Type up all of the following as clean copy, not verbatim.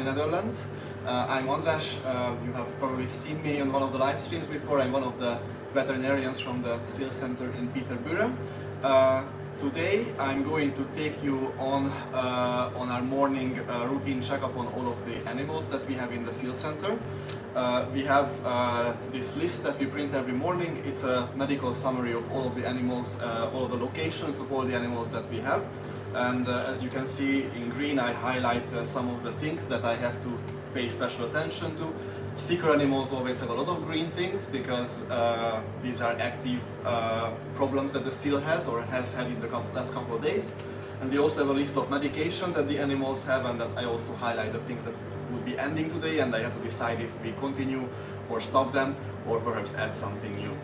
Netherlands. I'm Andras. You have probably seen me on one of the live streams before. I'm one of the veterinarians from the Seal Centre in Pieterburen. Today I'm going to take you on our morning routine checkup on all of the animals that we have in the Seal Centre. We have this list that we print every morning. It's a medical summary of all of the animals, all of the locations of all the animals that we have. And as you can see in green, I highlight some of the things that I have to pay special attention to. Sticker animals always have a lot of green things because these are active problems that the seal has or has had in the last couple of days. And we also have a list of medication that the animals have, and that I also highlight the things that would be ending today, and I have to decide if we continue or stop them or perhaps add something new.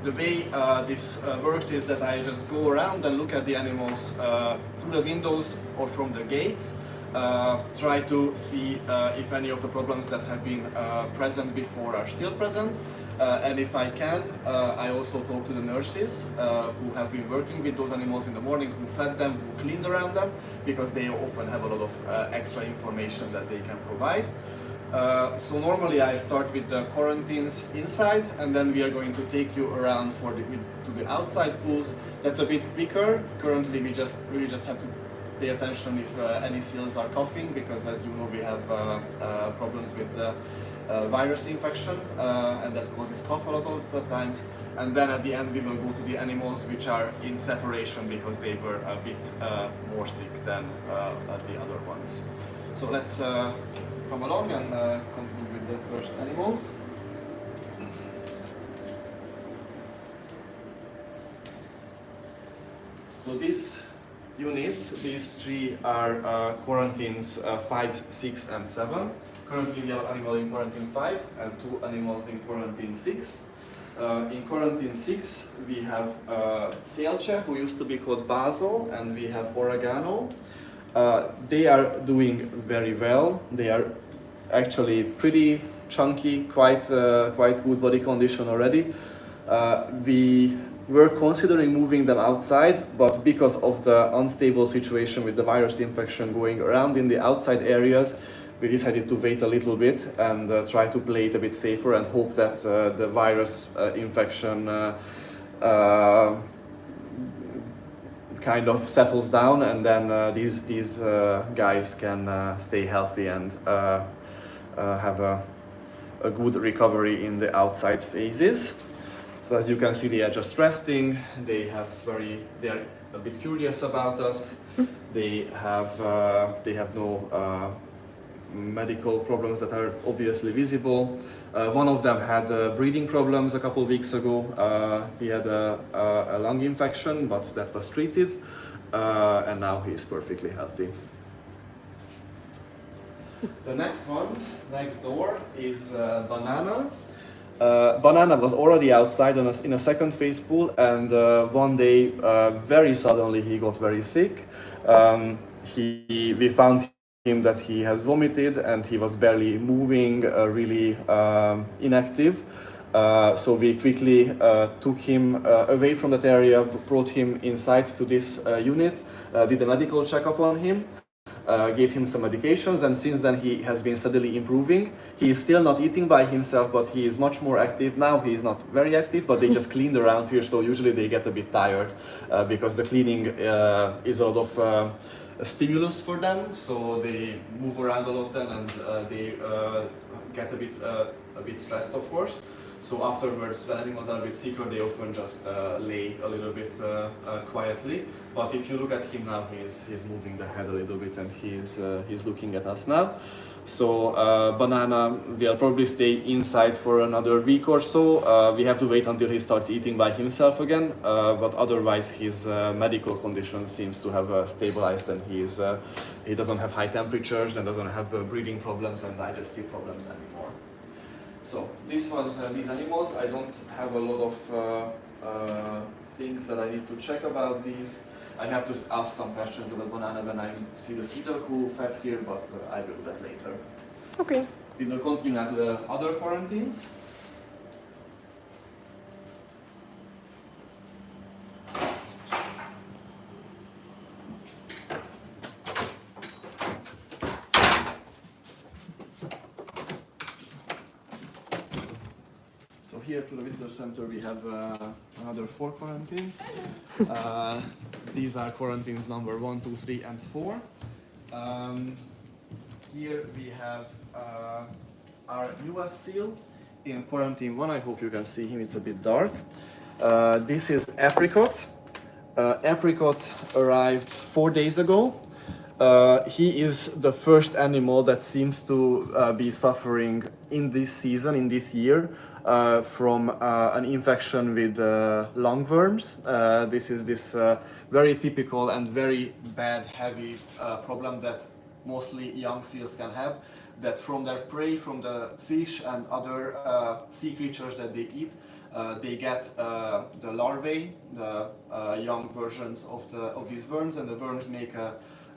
The way this works is that I just go around and look at the animals through the windows or from the gates, try to see if any of the problems that have been present before are still present, and if I can, I also talk to the nurses who have been working with those animals in the morning, who fed them, who cleaned around them, because they often have a lot of extra information that they can provide. So normally I start with the quarantines inside, and then we are going to take you around to the outside pools. That's a bit quicker. Currently we just have to pay attention if any seals are coughing, because as you know we have problems with the virus infection, and that causes cough a lot of the times. And then at the end we will go to the animals which are in separation because they were a bit more sick than the other ones. So let's come along and continue with the first animals. So this unit, these three are quarantines 5, 6 and 7. Currently we have an animal in quarantine 5 and 2 animals in quarantine 6. In quarantine 6 we have Selce, who used to be called Basil, and we have Oregano. They are doing very well. They are actually pretty chunky, quite good body condition already. We were considering moving them outside, but because of the unstable situation with the virus infection going around in the outside areas, we decided to wait a little bit and try to play it a bit safer and hope that the virus infection kind of settles down, and then these guys can stay healthy and have a good recovery in the outside phases. So as you can see, they are just resting. They are a bit curious about us. They have no medical problems that are obviously visible. One of them had breathing problems a couple of weeks ago. He had a lung infection, but that was treated, and now he is perfectly healthy. The next one, next door, is Banana. Banana was already outside in a second phase pool, and one day, very suddenly, he got very sick. We found him that he has vomited and he was barely moving, really inactive. So we quickly took him away from that area, brought him inside to this unit, did a medical checkup on him, gave him some medications, and since then he has been steadily improving. He is still not eating by himself, but he is much more active now. He is not very active, but they just cleaned around here, so usually they get a bit tired because the cleaning is a lot of stimulus for them, so they move around a lot then, and they get a bit stressed, of course. So afterwards, when animals are a bit sicker, they often just lay a little bit quietly. But if you look at him now, he's moving the head a little bit, and he's looking at us now. So Banana will probably stay inside for another week or so. We have to wait until he starts eating by himself again, but otherwise his medical condition seems to have stabilized, and he doesn't have high temperatures and doesn't have breathing problems and digestive problems anymore. So this was these animals. I don't have a lot of things that I need to check about these. I have to ask some questions about Banana when I see the feeder who fed here, but I will do that later. Okay. We will continue now to the other quarantines. here to the visitor center we have another 4 quarantines. These are quarantines number 1, 2, 3 and 4. Here we have our US seal in quarantine 1. I hope you can see him, it's a bit dark. This is Apricot. Apricot arrived 4 days ago. He is the first animal that seems to be suffering in this season, in this year, from an infection with lungworms. This is very typical and very bad, heavy problem that mostly young seals can have, that from their prey, from the fish and other sea creatures that they eat, they get the larvae, the young versions of these worms, and the worms make a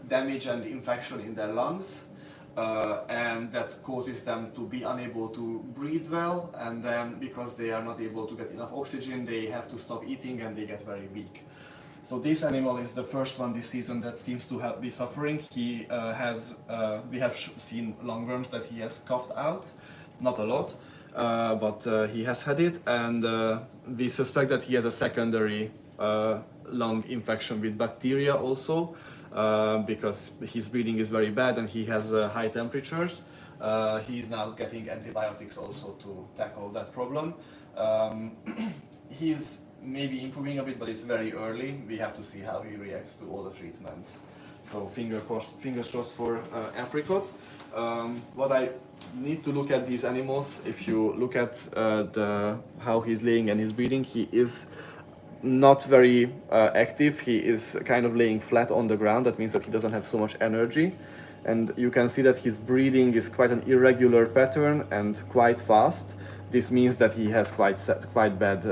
damage and infection in their lungs, and that causes them to be unable to breathe well, and then because they are not able to get enough oxygen, they have to stop eating and they get very weak. So this animal is the first one this season that seems to be suffering. He we have seen lungworms that he has coughed out, not a lot, but he has had it, and we suspect that he has a secondary lung infection with bacteria also, because his breathing is very bad and he has high temperatures. He is now getting antibiotics also to tackle that problem. He's maybe improving a bit, but it's very early. We have to see how he reacts to all the treatments. So fingers crossed for Apricot. What I need to look at these animals, if you look at how he's laying and his breathing, he is not very active. He is kind of laying flat on the ground. That means that he doesn't have so much energy. And you can see that his breathing is quite an irregular pattern and quite fast. This means that he has quite bad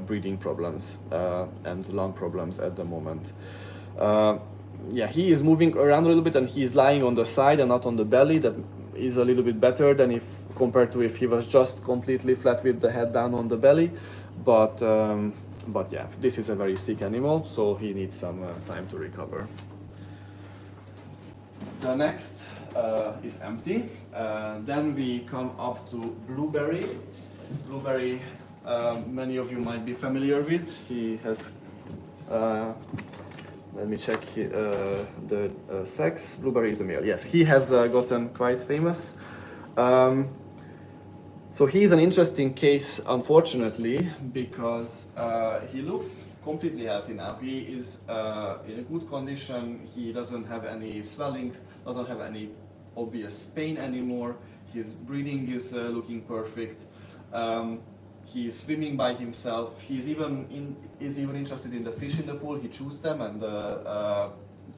breathing problems and lung problems at the moment. Yeah, he is moving around a little bit and he's lying on the side and not on the belly. That is a little bit better than compared to if he was just completely flat with the head down on the belly. But yeah, this is a very sick animal, so he needs some time to recover. The next is empty. Then we come up to Blueberry. Blueberry, many of you might be familiar with. He has, let me check the sex. Blueberry is a male. Yes, he has gotten quite famous. So he is an interesting case, unfortunately, because he looks completely healthy now. He is in a good condition. He doesn't have any swelling, doesn't have any obvious pain anymore. His breathing is looking perfect. He is swimming by himself. Is even interested in the fish in the pool. He chews them and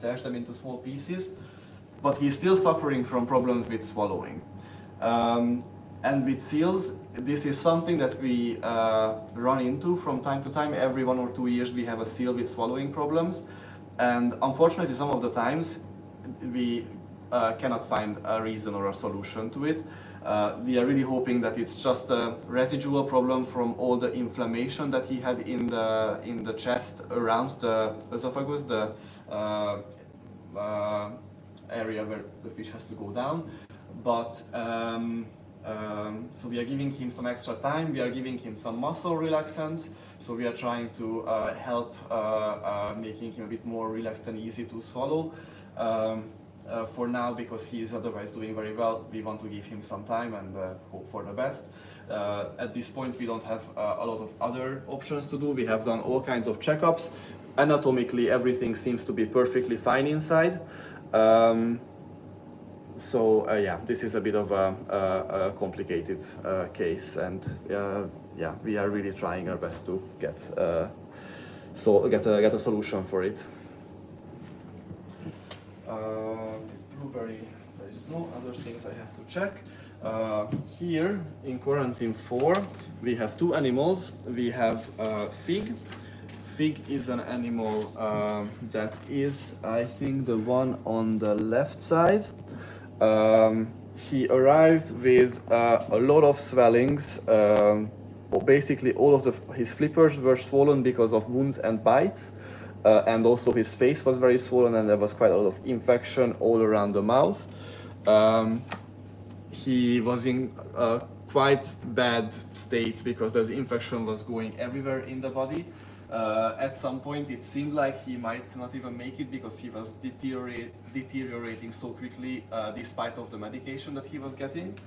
tears them into small pieces. But he's still suffering from problems with swallowing. And with seals, this is something that we run into from time to time. Every 1 or 2 years we have a seal with swallowing problems. And unfortunately, some of the times we cannot find a reason or a solution to it. We are really hoping that it's just a residual problem from all the inflammation that he had in the chest around the esophagus, the area where the fish has to go down. But so we are giving him some extra time, we are giving him some muscle relaxants, so we are trying to help making him a bit more relaxed and easy to swallow. For now, because he is otherwise doing very well, we want to give him some time and hope for the best. At this point we don't have a lot of other options to do. We have done all kinds of checkups. Anatomically everything seems to be perfectly fine inside. So yeah, this is a bit of a complicated case, and yeah, we are really trying our best to get a solution for it. Blueberry, there is no other things I have to check. Here in quarantine 4, we have 2 animals. We have Fig. Fig is an animal that is, I think, the one on the left side. He arrived with a lot of swellings. Basically all of his flippers were swollen because of wounds and bites, and also his face was very swollen and there was quite a lot of infection all around the mouth. He was in quite bad state because the infection was going everywhere in the body. At some point it seemed like he might not even make it because he was deteriorating so quickly despite of the medication that he was getting.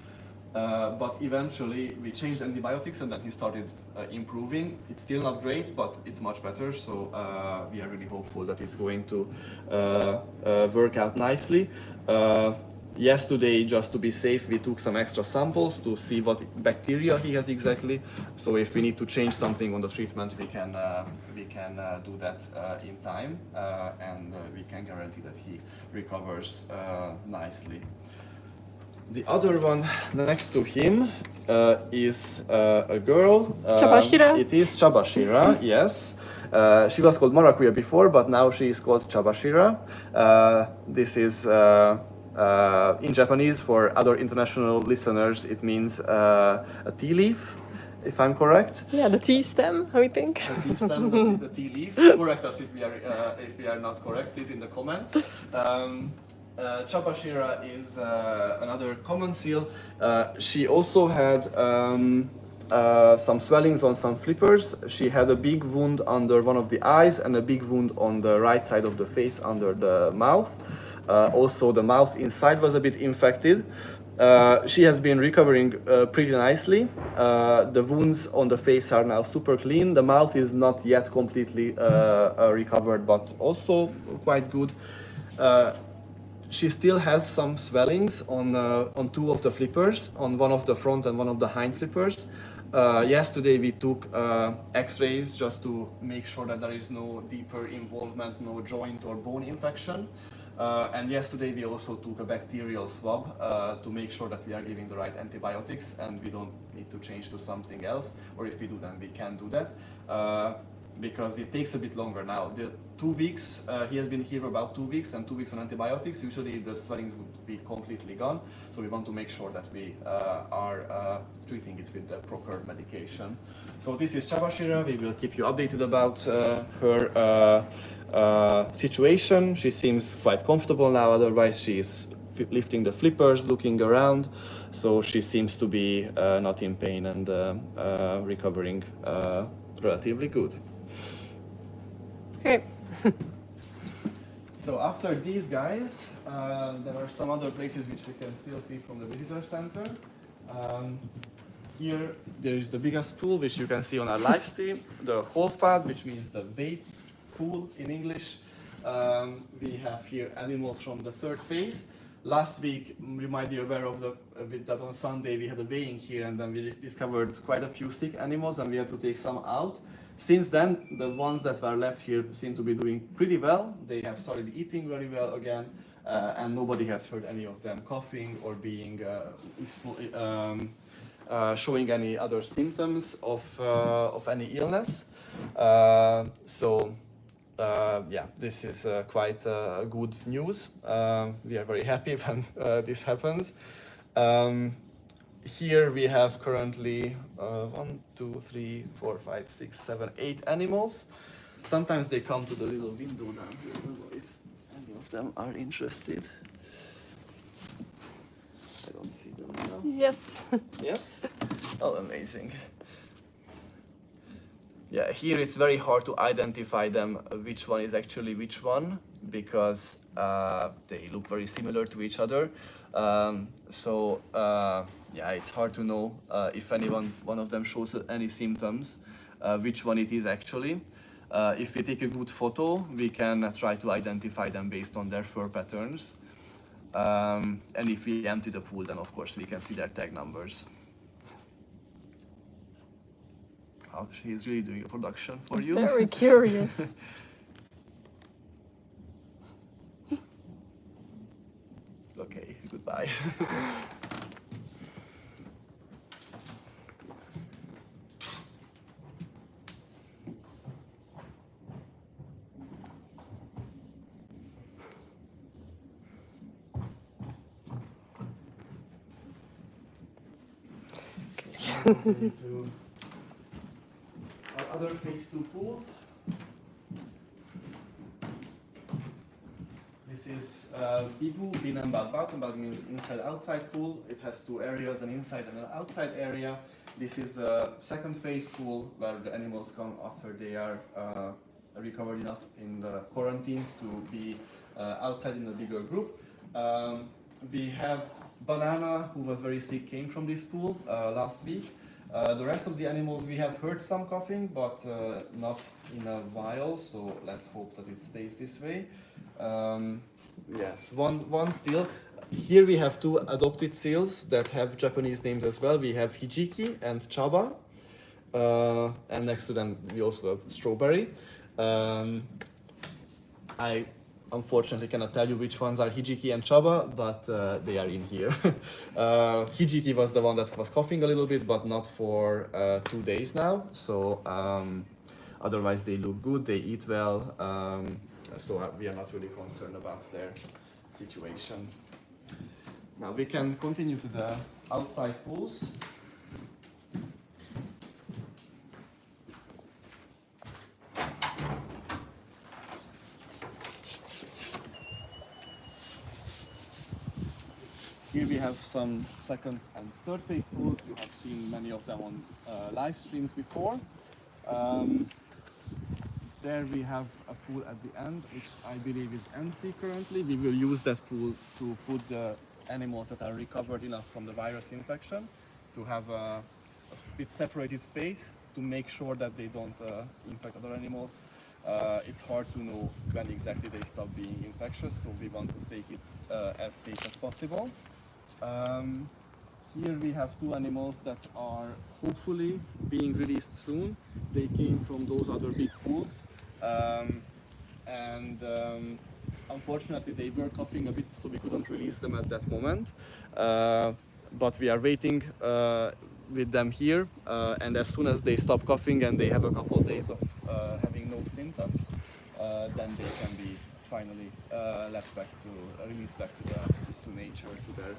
But eventually we changed antibiotics and then he started improving. It's still not great, but it's much better. So we are really hopeful that it's going to work out nicely. Yesterday, just to be safe, we took some extra samples to see what bacteria he has exactly. So if we need to change something on the treatment, we can do that in time, and we can guarantee that he recovers nicely. The other one next to him is a girl. Chabashira. It is Chabashira, yes. She was called Maracuya before, but now she is called Chabashira. This is in Japanese, for other international listeners, it means a tea leaf, if I'm correct. Yeah, the tea stem, I think. The tea stem, the tea leaf. Correct us if we are not correct, please in the comments. Chabashira is another common seal. She also had some swellings on some flippers. She had a big wound under one of the eyes and a big wound on the right side of the face under the mouth. Also, the mouth inside was a bit infected. She has been recovering pretty nicely. The wounds on the face are now super clean. The mouth is not yet completely recovered, but also quite good. She still has some swellings on two of the flippers, on one of the front and one of the hind flippers. Yesterday we took x-rays just to make sure that there is no deeper involvement, no joint or bone infection. And yesterday we also took a bacterial swab to make sure that we are giving the right antibiotics and we don't need to change to something else, or if we do, then we can do that. Because it takes a bit longer now. The 2 weeks, he has been here about 2 weeks, and 2 weeks on antibiotics, usually the swellings would be completely gone. So we want to make sure that we are treating it with the proper medication. So this is Chabashira. We will keep you updated about her situation. She seems quite comfortable now, otherwise she is lifting the flippers, looking around. So she seems to be not in pain and recovering relatively good. Okay. So after these guys, there are some other places which we can still see from the visitor center. Here there is the biggest pool, which you can see on our live stream, the Hofpad, which means the wave pool in English. We have here animals from the third phase. Last week, you might be aware of that on Sunday we had a weighing here, and then we discovered quite a few sick animals and we had to take some out. Since then, the ones that were left here seem to be doing pretty well. They have started eating very well again, and nobody has heard any of them coughing or being showing any other symptoms of any illness. Yeah, this is quite good news. We are very happy when this happens. Here we have currently 1, 2, 3, 4, 5, 6, 7, 8 animals. Sometimes they come to the little window down here. I don't know if any of them are interested. I don't see them now. Yes. Yes? Oh, amazing. Yeah, here it's very hard to identify them, which one is actually which one, because they look very similar to each other. Yeah, it's hard to know if one of them shows any symptoms, which one it is actually. If we take a good photo, we can try to identify them based on their fur patterns. And if we empty the pool, then of course we can see their tag numbers. Oh, she is really doing a production for you. Very curious. Okay, goodbye. To our other phase 2 pool. This This is Bibu Binambal. Batambal means inside-outside pool. It has two areas, an inside and an outside area. This is a second phase pool where the animals come after they are recovered enough in the quarantines to be outside in a bigger group. We have Banana, who was very sick, came from this pool last week. The rest of the animals, we have heard some coughing, but not in a while, so let's hope that it stays this way. Yes, one still. Here we have two adopted seals that have Japanese names as well. We have Hijiki and Chaba, and next to them we also have Strawberry. I unfortunately cannot tell you which ones are Hijiki and Chaba, but they are in here. Hijiki was the one that was coughing a little bit, but not for 2 days now. So otherwise they look good, they eat well. So we are not really concerned about their situation. Now we can continue to the outside pools. Here we have some second and third phase pools. You have seen many of them on live streams before. There we have a pool at the end, which I believe is empty currently. We will use that pool to put the animals that are recovered enough from the virus infection to have a bit separated space to make sure that they don't infect other animals. It's hard to know when exactly they stop being infectious, so we want to take it as safe as possible. Here we have two animals that are hopefully being released soon. They came from those other big pools, and unfortunately they were coughing a bit, so we couldn't release them at that moment. But we are waiting with them here, and as soon as they stop coughing and they have a couple of days of having no symptoms, then they can be finally released back to nature, to their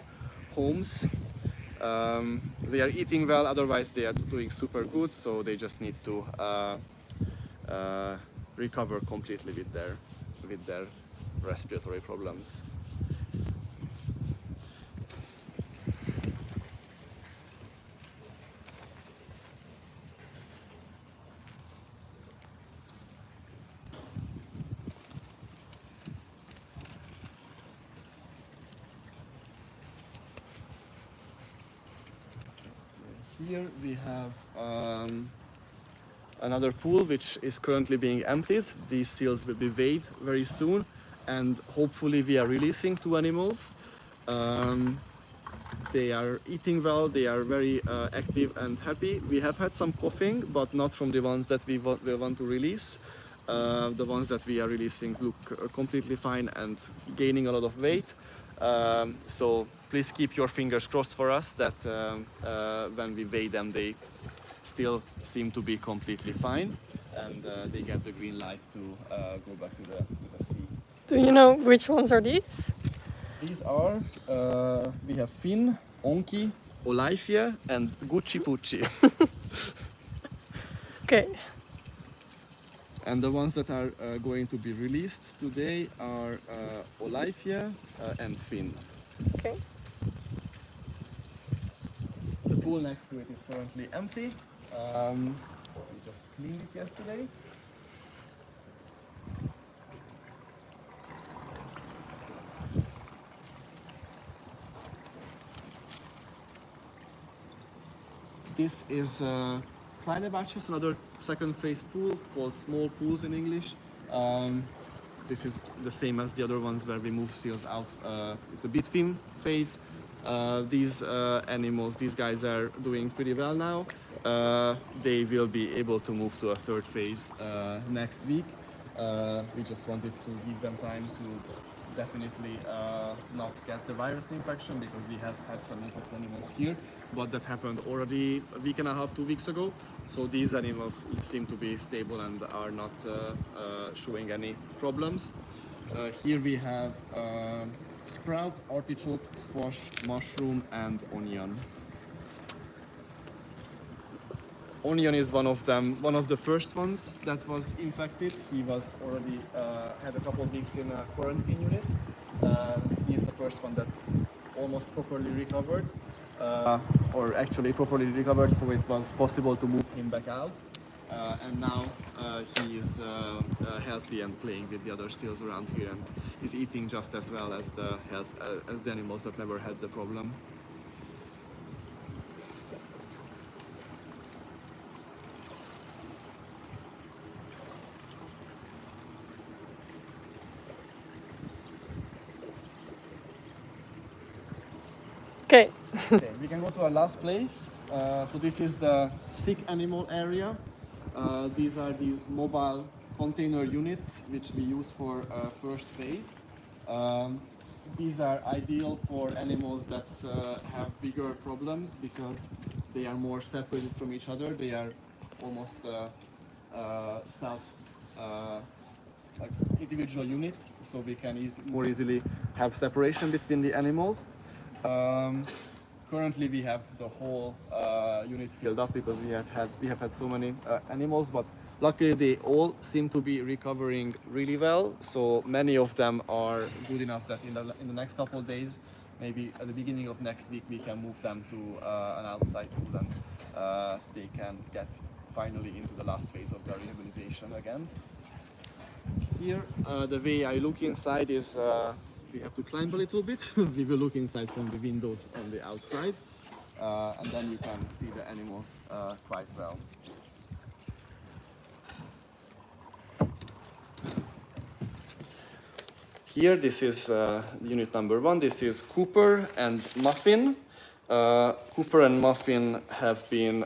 homes. They are eating well, otherwise they are doing super good, so they just need to recover completely with their respiratory problems. Here we have another pool which is currently being emptied. These seals will be weighed very soon, and hopefully we are releasing two animals. They are eating well, they are very active and happy. We have had some coughing, but not from the ones that we want to release. The ones that we are releasing look completely fine and gaining a lot of weight. So please keep your fingers crossed for us that when we weigh them, they still seem to be completely fine, and they get the green light to go back to the sea. Do you know which ones are these? These are, we have Finn, Onki, Olaifia, and Gucci Pucci. Okay. And the ones that are going to be released today are Olaifia and Finn. Okay. The pool next to it is currently empty. We just cleaned it yesterday. This is Kleine Batches, another second phase pool called small pools in English. This is the same as the other ones where we move seals out. It's a between phase. These animals, these guys are doing pretty well now. They will be able to move to a third phase next week. We just wanted to give them time to definitely not get the virus infection, because we have had some infected animals here, but that happened already a week and a half, 2 weeks ago. So these animals seem to be stable and are not showing any problems. Here we have sprout, artichoke, squash, mushroom, and onion. Onion is one of them, one of the first ones that was infected. He was already had a couple of weeks in a quarantine unit. he is the first one that almost properly recovered, or actually properly recovered, so it was possible to move him back out. And now he is healthy and playing with the other seals around here, and is eating just as well as the animals that never had the problem. Okay. Okay, we can go to our last place. So this is the sick animal area. These are these mobile container units which we use for first phase. These are ideal for animals that have bigger problems because they are more separated from each other. They are almost like individual units, so we can more easily have separation between the animals. Currently we have the whole unit filled up because we have had so many animals, but luckily they all seem to be recovering really well. So many of them are good enough that in the next couple of days, maybe at the beginning of next week, we can move them to an outside pool, and they can get finally into the last phase of their rehabilitation again. Here, the way I look inside is we have to climb a little bit. We will look inside from the windows on the outside, and then you can see the animals quite well. Here, this is unit number 1. This is Cooper and Muffin. Cooper and Muffin have been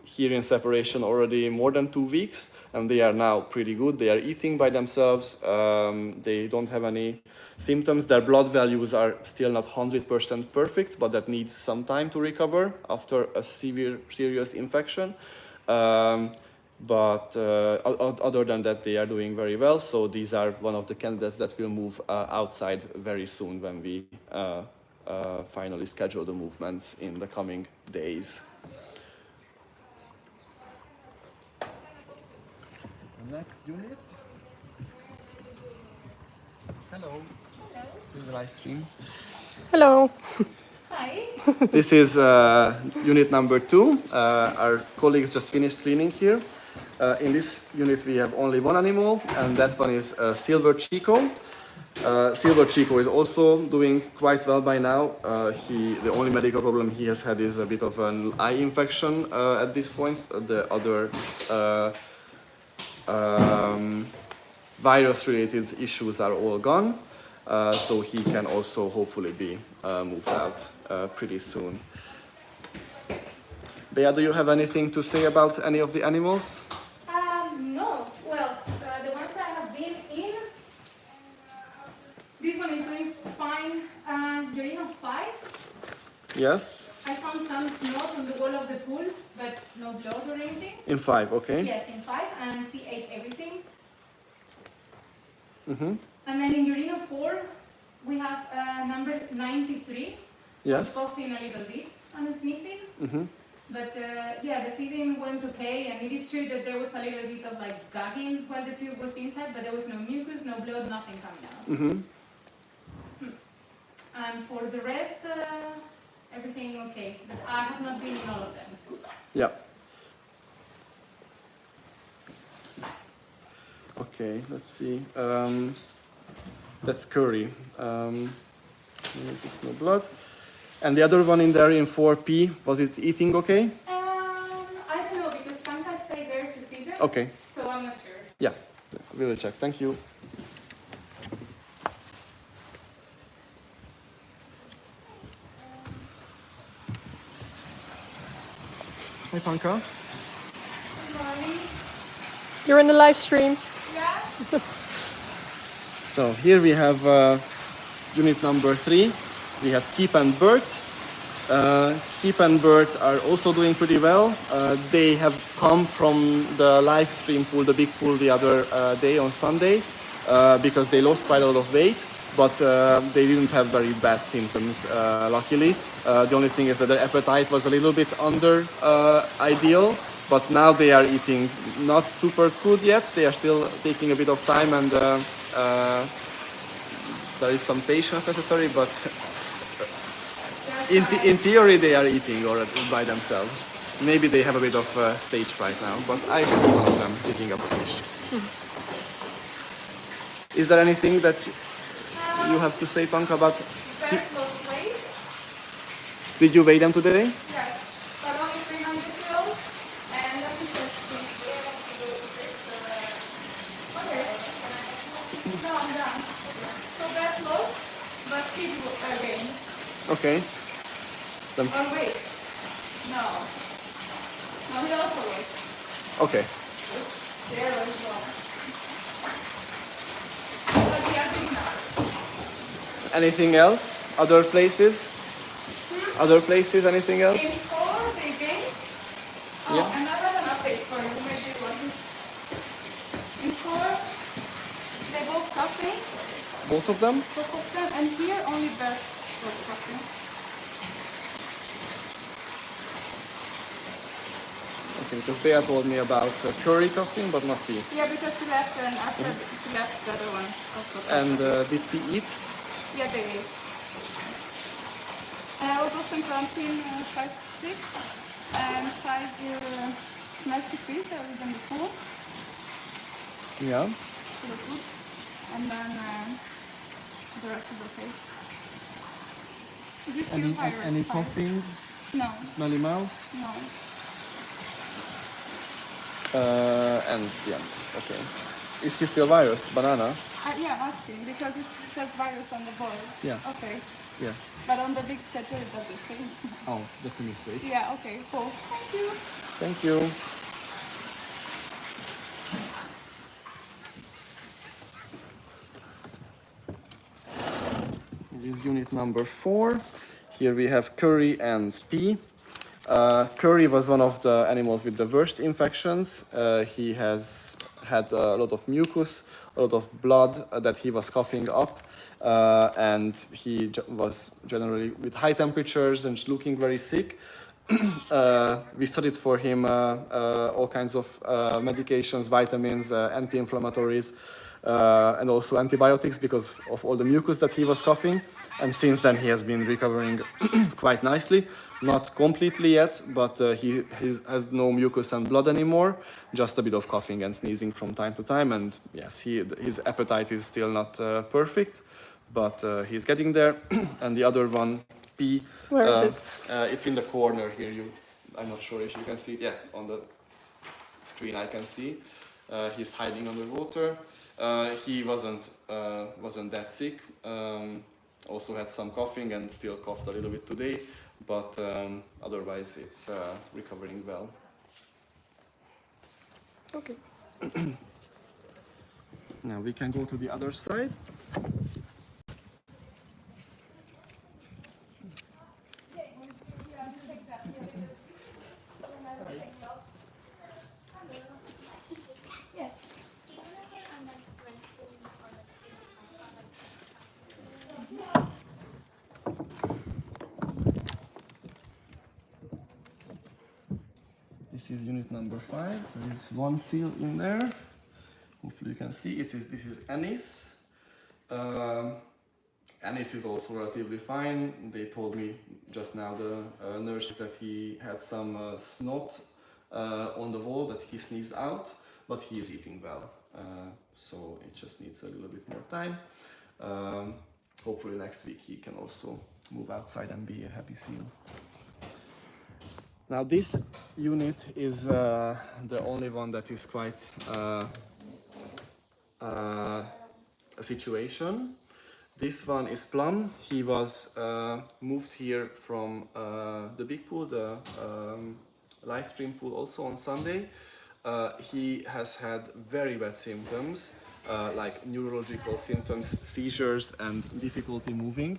here in separation already more than 2 weeks, and they are now pretty good. They are eating by themselves. They don't have any symptoms. Their blood values are still not 100% perfect, but that needs some time to recover after a serious infection. But other than that, they are doing very well. So these are one of the candidates that will move outside very soon when we finally schedule the movements in the coming days. The next unit. Hello. Hello. This is a live stream. Hello. Hi. This is unit number 2. Our colleagues just finished cleaning here. In this unit we have only one animal, and that one is Silver Chico. Silver Chico is also doing quite well by now. The only medical problem he has had is a bit of an eye infection at this point. The other virus-related issues are all gone, so he can also hopefully be moved out pretty soon. Bea, do you have anything to say about any of the animals? No. Well, the ones that have been in, this one is doing fine. You're in 5. Yes. I found some snot on the wall of the pool, but no blood or anything. In 5, okay. Yes, in 5, and she ate everything. Mm-hmm. And then in urine 4, we have number 93. Yes. Coughing a little bit and sneezing. Mm-hmm. But yeah, the feeding went okay, and it is true that there was a little bit of like gagging while the tube was inside, but there was no mucus, no blood, nothing coming out. Mm-hmm. And for the rest, everything okay. But I have not been in all of them. Yeah. Okay, let's see. That's curry. There's no blood. And the other one in there in 4P, was it eating okay? I don't know, because Fanta stayed there to feed them. Okay. So I'm not sure. Yeah, we will check. Thank you. Hi, Panka. Good morning. You're in the live stream. Yeah. So here we have unit number 3. We have Keep and Bert. Keep and Bert are also doing pretty well. They have come from the live stream pool, the big pool, the other day on Sunday because they lost quite a lot of weight, but they didn't have very bad symptoms, luckily. The only thing is that the appetite was a little bit under ideal, but now they are eating not super good yet. They are still taking a bit of time, and there is some patience necessary, but They're in theory they are eating or by themselves. Maybe they have a bit of stage fright now, but I see one of them picking up a fish. Is there anything that you have to say, Panka, about... very close weight. Did you weigh them today? Yes, but only 300 kilos. And let me just see. Okay. No, I'm done. So they're close, but feet again. Okay. Or wait. No. No, he also weighs. Okay. There as well. But he has enough. Anything else? Other places? Other places? Anything else? In 4, they gain. Oh, Yeah. and I have an update for you. Maybe it wasn't. In 4, they both coughing. Both of them? Both of them. And here only Bert was coughing. Okay, because Bea told me about curry coughing, but not pea. Yeah, because she left and after she left the other one also. And did pea eat? Yeah, they ate. And I was also in quarantine 5 to 6 and 5 smelty feet. I was in the pool. Yeah. It was good. And then the rest is okay. Is this still virus? Any Fine. coughing? No, Smelly mouth? no. And yeah, okay. Is he still virus? Banana? Yeah, I'm asking because it says virus on the board. Yeah. Okay. Yes. But on the big schedule it doesn't say. Oh, that's a mistake. Yeah, okay, cool. Thank you. Thank you. This is unit number 4. Here we have curry and pea. Curry was one of the animals with the worst infections. He has had a lot of mucus, a lot of blood that he was coughing up, and he was generally with high temperatures and looking very sick. We studied for him all kinds of medications, vitamins, anti-inflammatories, and also antibiotics because of all the mucus that he was coughing. And since then he has been recovering quite nicely. Not completely yet, but he has no mucus and blood anymore, just a bit of coughing and sneezing from time to time. And yes, his appetite is still not perfect, but he's getting there. And the other one, P. Where is it? It's in the corner here. I'm not sure if you can see it. Yeah, on the screen I can see. He's hiding underwater. He wasn't that sick. Also had some coughing and still coughed a little bit today, but otherwise it's recovering well. Okay. Now we can go to the other side. Yes. This is unit number 5. There is one seal in there. Hopefully you can see. This is Anis. Anis is also relatively fine. They told me just now, the nurses, that he had some snot on the wall that he sneezed out, but he is eating well. So it just needs a little bit more time. Hopefully next week he can also move outside and be a happy seal. Now this unit is the only one that is quite a situation. This one is Plum. He was moved here from the big pool, the live stream pool, also on Sunday. He has had very bad symptoms, like neurological symptoms, seizures and difficulty moving.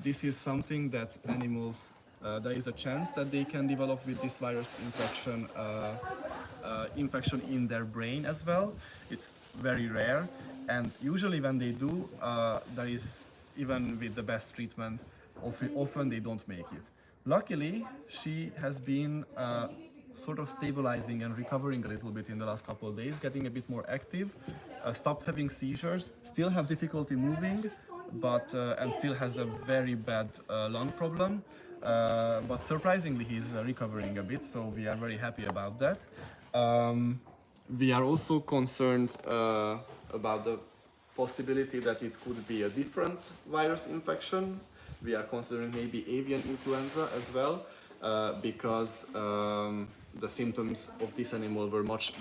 This is something that animals, there is a chance that they can develop with this virus infection in their brain as well. It's very rare, and usually when they do, there is, even with the best treatment, often they don't make it. Luckily, she has been sort of stabilizing and recovering a little bit in the last couple of days, getting a bit more active, stopped having seizures, still have difficulty moving, but and still has a very bad lung problem. But surprisingly, he's recovering a bit, so we are very happy about that. We are also concerned about the possibility that it could be a different virus infection. We are considering maybe avian influenza as well, because the symptoms of this animal were much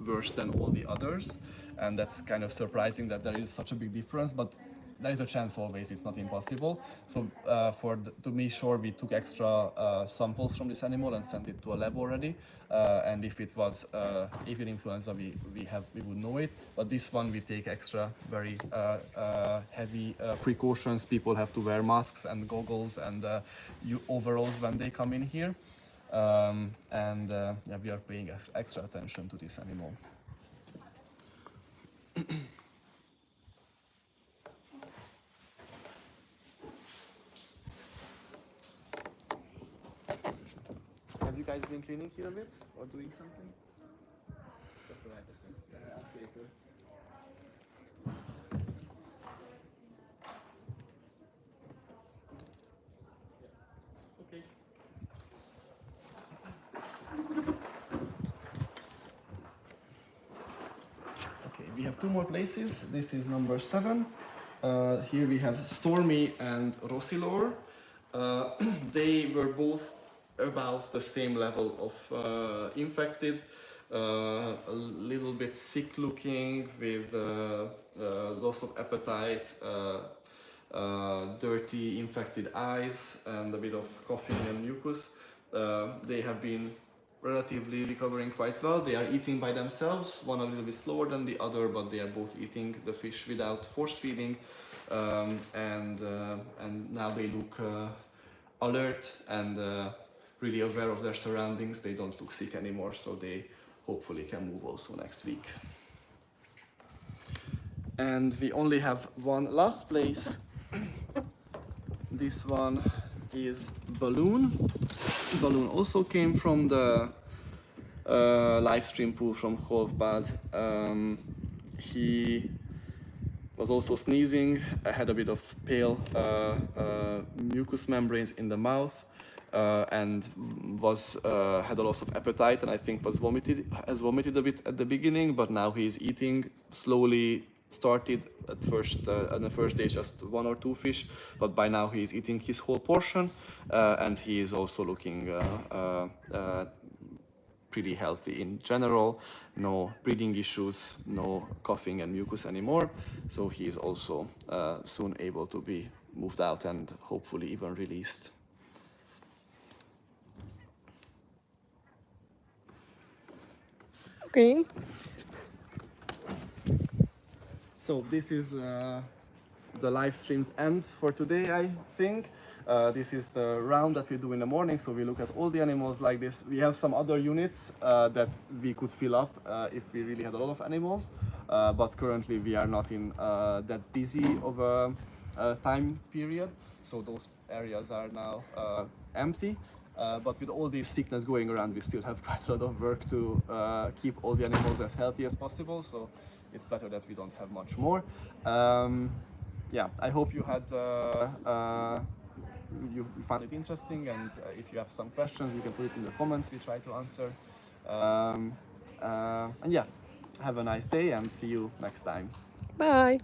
worse than all the others, and that's kind of surprising that there is such a big difference, but there is a chance always, it's not impossible. So to be sure, we took extra samples from this animal and sent it to a lab already, and if it was avian influenza, we would know it, but this one we take extra very heavy precautions. People have to wear masks and goggles and overalls when they come in here, and yeah, we are paying extra attention to this animal. Have you guys been cleaning here a bit or doing something? Just a little bit. I'll ask later. Okay. Okay, we have two more places. This is number 7. Here we have Stormy and Rossilor. They were both about the same level of infected, a little bit sick looking with loss of appetite, dirty infected eyes and a bit of coughing and mucus. They have been relatively recovering quite well. They are eating by themselves, one a little bit slower than the other, but they are both eating the fish without force feeding, and now they look alert and really aware of their surroundings. They don't look sick anymore, so they hopefully can move also next week. And we only have one last place. This one is Balloon. Balloon also came from the live stream pool from Golfbad. He was also sneezing, had a bit of pale mucous membranes in the mouth, and had a loss of appetite, and I think has vomited a bit at the beginning, but now he's eating slowly. Started at first on the first day just 1 or 2 fish, but by now he's eating his whole portion, and he is also looking pretty healthy in general. No breathing issues, no coughing and mucus anymore, so he is also soon able to be moved out and hopefully even released. Okay. So this is the live stream's end for today, I think. This is the round that we do in the morning, so we look at all the animals like this. We have some other units that we could fill up if we really had a lot of animals, but currently we are not in that busy of a time period, so those areas are now empty. But with all this sickness going around, we still have quite a lot of work to keep all the animals as healthy as possible, so it's better that we don't have much more. Yeah, I hope you had you found it interesting, and if you have some questions, you can put it in the comments. We try to answer. And yeah, have a nice day and see you next time. Bye.